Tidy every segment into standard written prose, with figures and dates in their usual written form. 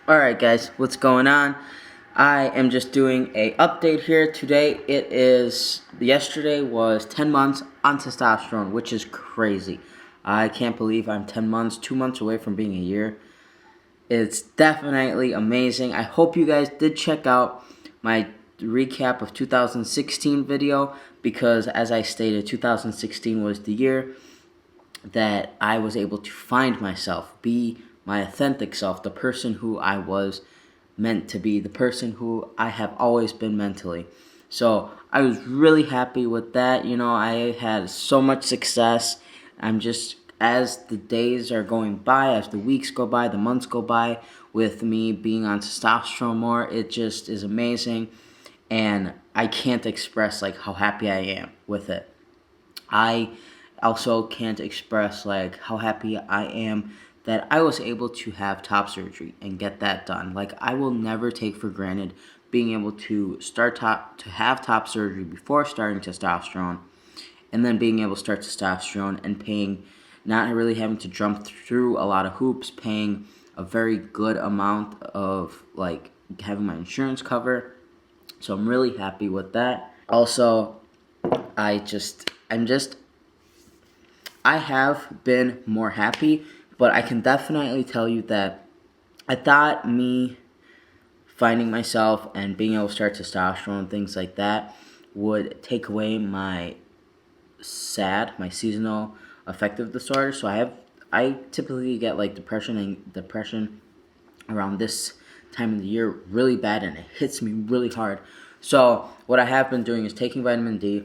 Alright guys, what's going on? I am just doing a update here today. Yesterday was 10 months on testosterone, which is crazy. I can't believe I'm 10 months, 2 months away from being a year. It's definitely amazing. I hope you guys did check out my recap of 2016 video, because as I stated, 2016 was the year that I was able to find myself, be my authentic self, the person who I was meant to be, the person who I have always been mentally. So I was really happy with that. I had so much success. I'm just, as the days are going by, as the weeks go by, the months go by, with me being on testosterone more, it just is amazing. And I can't express how happy I am with it. I also can't express how happy I am that I was able to have top surgery and get that done. I will never take for granted being able to have top surgery before starting testosterone, and then being able to start testosterone and not really having to jump through a lot of hoops, paying a very good amount of having my insurance cover. So I'm really happy with that. Also, I have been more happy, but I can definitely tell you that I thought me finding myself and being able to start testosterone and things like that would take away my my seasonal affective disorder. So I typically get depression around this time of the year really bad, and it hits me really hard. So what I have been doing is taking vitamin D,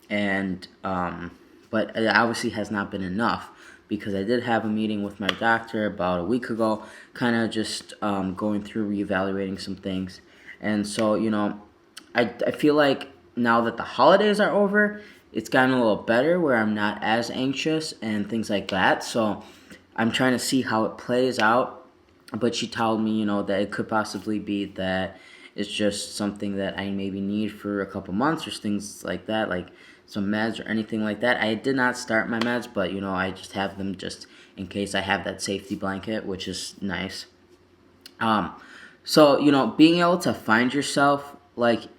and but it obviously has not been enough, because I did have a meeting with my doctor about a week ago, kind of just going through reevaluating some things. And so I feel like now that the holidays are over, it's gotten a little better, where I'm not as anxious and things like that. So I'm trying to see how it plays out. But she told me, that it could possibly be that it's just something that I maybe need for a couple months, or things like that, like some meds or anything like that. I did not start my meds, but I just have them just in case. I have that safety blanket, which is nice. So being able to find yourself,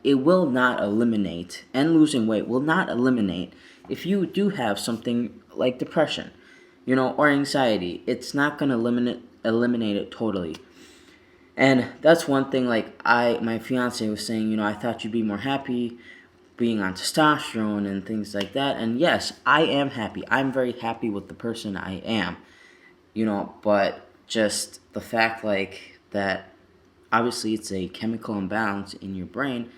it will not eliminate, and losing weight will not eliminate if you do have something like depression, or anxiety. It's not going to eliminate it totally. And that's one thing, my fiance was saying, I thought you'd be more happy being on testosterone and things like that. And yes, I am happy. I'm very happy with the person I am, but just the fact that obviously it's a chemical imbalance in your brain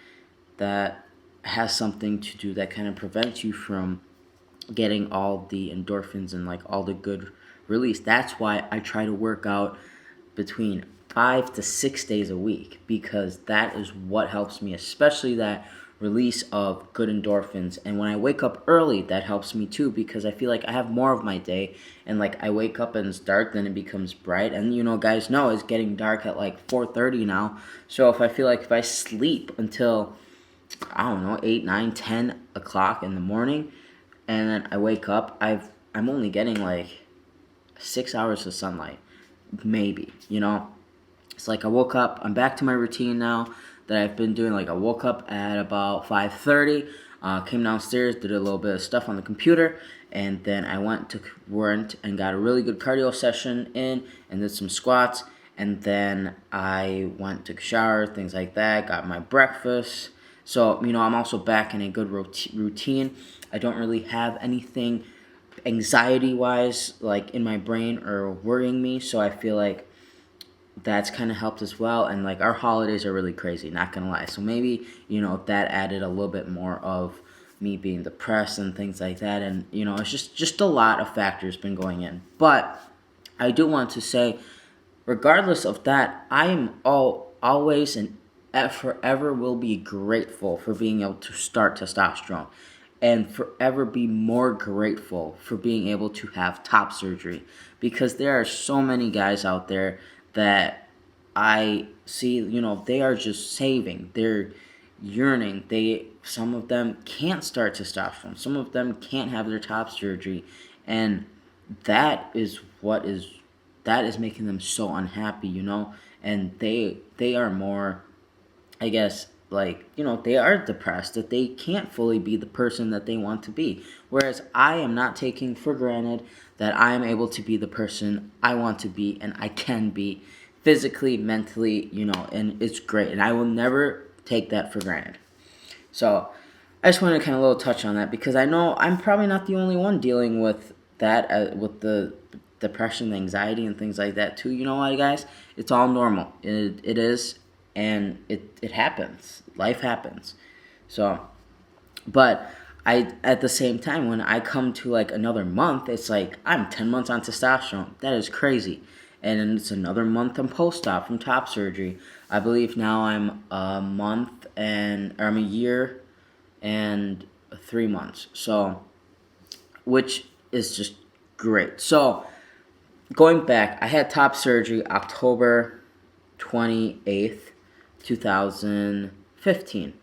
that has something to do, that kind of prevents you from getting all the endorphins and all the good release. That's why I try to work out between 5 to 6 days a week, because that is what helps me, especially that release of good endorphins. And when I wake up early, that helps me too, because I feel like I have more of my day, and I wake up and it's dark, then it becomes bright. And guys know it's getting dark at 4:30 now. So if I sleep until, I don't know, 8, 9, 10 o'clock in the morning, and then I wake up, I'm only getting 6 hours of sunlight, maybe. It's I woke up, I'm back to my routine now that I've been doing. I woke up at about 5:30, came downstairs, did a little bit of stuff on the computer, and then I went and got a really good cardio session in, and did some squats. And then I went, took a shower, things like that, got my breakfast. So I'm also back in a good routine. I don't really have anything anxiety-wise in my brain or worrying me, so I feel like that's kind of helped as well. And our holidays are really crazy, not gonna lie. So maybe that added a little bit more of me being depressed and things like that. And it's just a lot of factors been going in. But I do want to say, regardless of that, I am always and forever will be grateful for being able to start testosterone, and forever be more grateful for being able to have top surgery, because there are so many guys out there that I see, they are just saving, they're yearning, some of them can't start testosterone, some of them can't have their top surgery, and that is what is that is making them so unhappy, and they are more, I guess, like, they are depressed, that they can't fully be the person that they want to be. Whereas I am not taking for granted that I am able to be the person I want to be, and I can be physically, mentally, and it's great. And I will never take that for granted. So I just wanted to kind of a little touch on that, because I know I'm probably not the only one dealing with that, with the depression, anxiety, and things like that too. You know what, guys? It's all normal. It is, and it happens. Life happens. So, but at the same time, when I come to like another month, it's like I'm 10 months on testosterone. That is crazy. And then it's another month on post-op from top surgery. I believe now I'm I'm a year and 3 months. So, which is just great. So, going back, I had top surgery October 28th, 2015.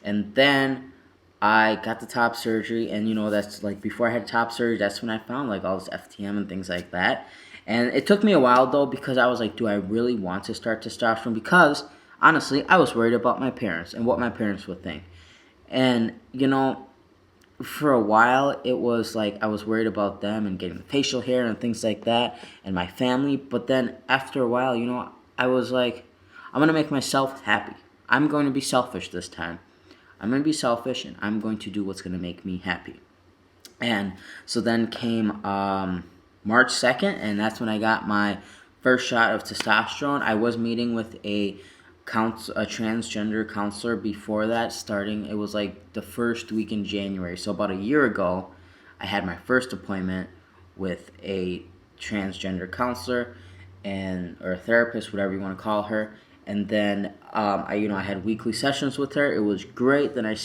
And then I got the top surgery, and that's like before I had top surgery, that's when I found like all this FTM and things like that. And it took me a while though, because I was like, do I really want to start testosterone? Because honestly, I was worried about my parents and what my parents would think. And for a while, it was like I was worried about them and getting facial hair and things like that, and my family. But then after a while, I was like, I'm going to make myself happy. I'm going to be selfish this time. I'm going to be selfish, and I'm going to do what's going to make me happy. And so then came March 2nd, and that's when I got my first shot of testosterone. I was meeting with a transgender counselor before that, starting, it was like the first week in January. So about a year ago, I had my first appointment with a transgender counselor, or a therapist, whatever you want to call her. And then I had weekly sessions with her. It was great. Then I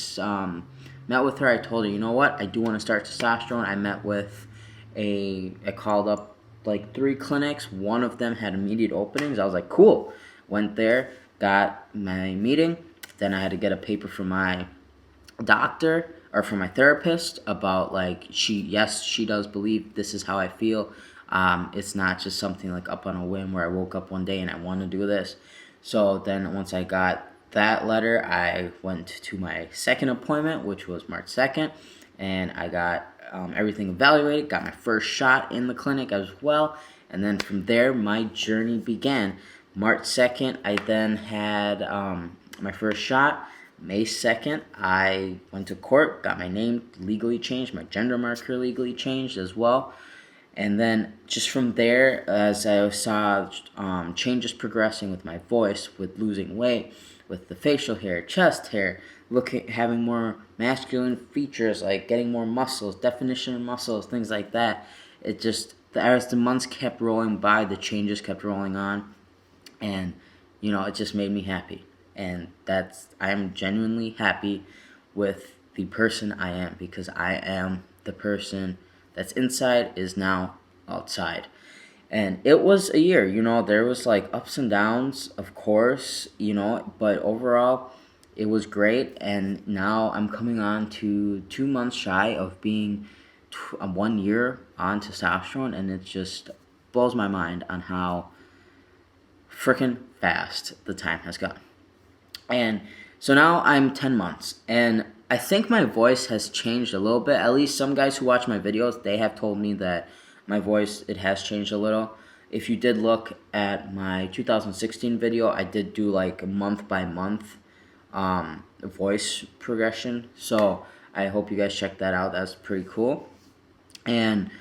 met with her. I told her, you know what, I do want to start testosterone. I called up like 3 clinics. One of them had immediate openings. I was like, cool. Went there, got my meeting. Then I had to get a paper from my doctor, or from my therapist, about like, she does believe this is how I feel. It's not just something like up on a whim where I woke up one day and I want to do this. So then once I got that letter, I went to my second appointment, which was March 2nd, and I got everything evaluated, got my first shot in the clinic as well, and then from there, my journey began. March 2nd, I then had my first shot. May 2nd, I went to court, got my name legally changed, my gender marker legally changed as well. And then just from there, as I saw changes progressing with my voice, with losing weight, with the facial hair, chest hair, having more masculine features, like getting more muscles, definition of muscles, things like that. It just, as the months kept rolling by, the changes kept rolling on, and it just made me happy. And I am genuinely happy with the person I am, because I am the person that's inside is now outside. And it was a year, there was like ups and downs, of course, but overall it was great. And now I'm coming on to 2 months shy of being 1 year on testosterone, and it just blows my mind on how freaking fast the time has gone. And so now I'm 10 months, and I think my voice has changed a little bit. At least some guys who watch my videos, they have told me that my voice, it has changed a little. If you did look at my 2016 video, I did do like a month by month voice progression. So I hope you guys check that out. That's pretty cool. And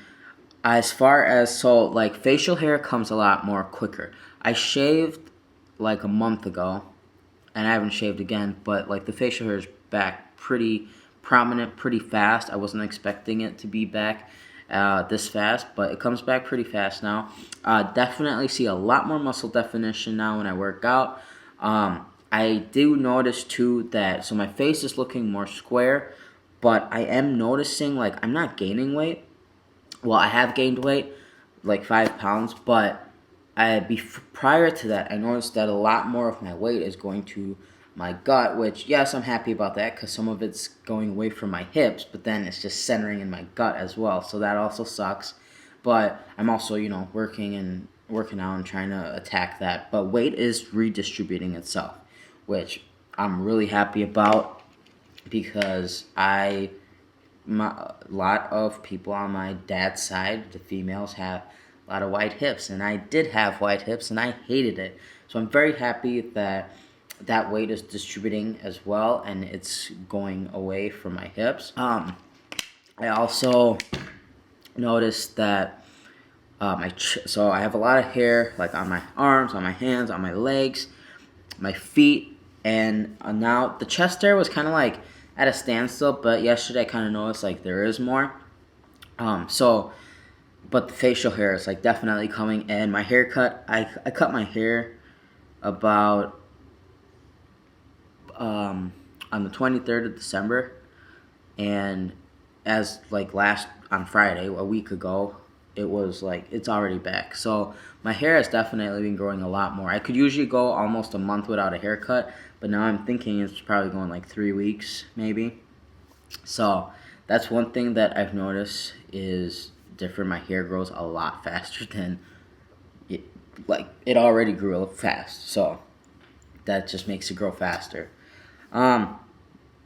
as far as, so like facial hair comes a lot more quicker. I shaved like a month ago, and I haven't shaved again, but like the facial hair is back pretty prominent, pretty fast. I wasn't expecting it to be back this fast, but it comes back pretty fast now. Definitely see a lot more muscle definition now when I work out. I do notice too that, so my face is looking more square, but I am noticing like I'm not gaining weight. Well, I have gained weight, like 5 pounds, but prior to that, I noticed that a lot more of my weight is going to my gut, which, yes, I'm happy about that, because some of it's going away from my hips, but then it's just centering in my gut as well, so that also sucks. But I'm also, working and working out and trying to attack that. But weight is redistributing itself, which I'm really happy about because a lot of people on my dad's side, the females, have a lot of white hips, and I did have white hips, and I hated it. So I'm very happy that that weight is distributing as well, and it's going away from my hips. I also noticed that so I have a lot of hair, like on my arms, on my hands, on my legs, my feet, and now the chest hair was kind of like at a standstill, but yesterday I kind of noticed like there is more. So, but the facial hair is like definitely coming, and my haircut, I cut my hair about on the 23rd of December, and as like last on Friday, a week ago, it was like it's already back. So my hair has definitely been growing a lot more. I could usually go almost a month without a haircut, but now I'm thinking it's probably going like 3 weeks maybe. So that's one thing that I've noticed is different. My hair grows a lot faster than it, like it already grew fast. So that just makes it grow faster. Um,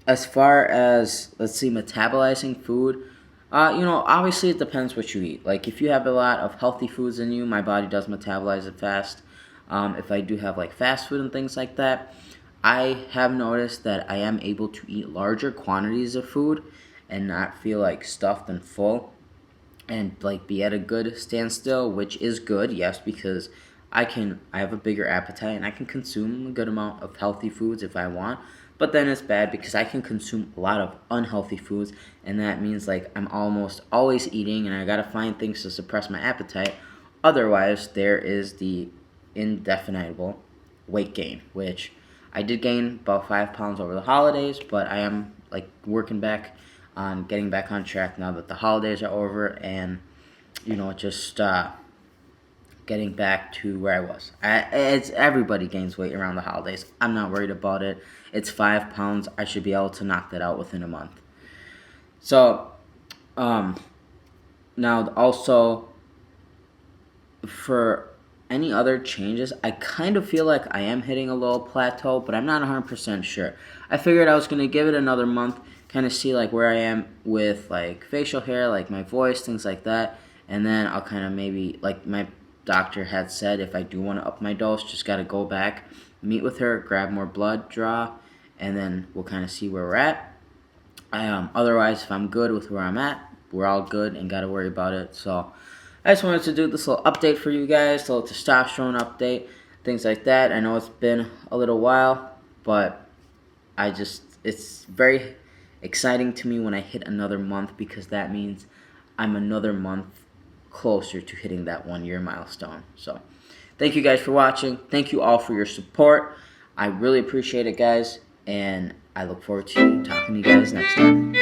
as far as, let's see, metabolizing food, obviously it depends what you eat. Like if you have a lot of healthy foods in you, my body does metabolize it fast. If I do have like fast food and things like that, I have noticed that I am able to eat larger quantities of food and not feel like stuffed and full and like be at a good standstill, which is good, yes, because I have a bigger appetite and I can consume a good amount of healthy foods if I want. But then it's bad because I can consume a lot of unhealthy foods, and that means like I'm almost always eating and I gotta find things to suppress my appetite. Otherwise, there is the indefinable weight gain, which I did gain about 5 pounds over the holidays, but I am like working back on getting back on track now that the holidays are over, and just getting back to where I was. It's everybody gains weight around the holidays. I'm not worried about it. It's 5 pounds. I should be able to knock that out within a month. So, now also for any other changes, I kind of feel like I am hitting a low plateau, but I'm not 100% sure. I figured I was going to give it another month, kind of see like where I am with like facial hair, like my voice, things like that, and then I'll kind of maybe, like my doctor had said, if I do want to up my dose, just got to go back, meet with her, grab more blood, draw, and then we'll kind of see where we're at. Otherwise, if I'm good with where I'm at, we're all good and got to worry about it. So I just wanted to do this little update for you guys, a little testosterone update, things like that. I know it's been a little while, but it's very exciting to me when I hit another month, because that means I'm another month closer to hitting that 1 year milestone. So thank you guys for watching. Thank you all for your support. I really appreciate it, guys, and I look forward to talking to you guys next time.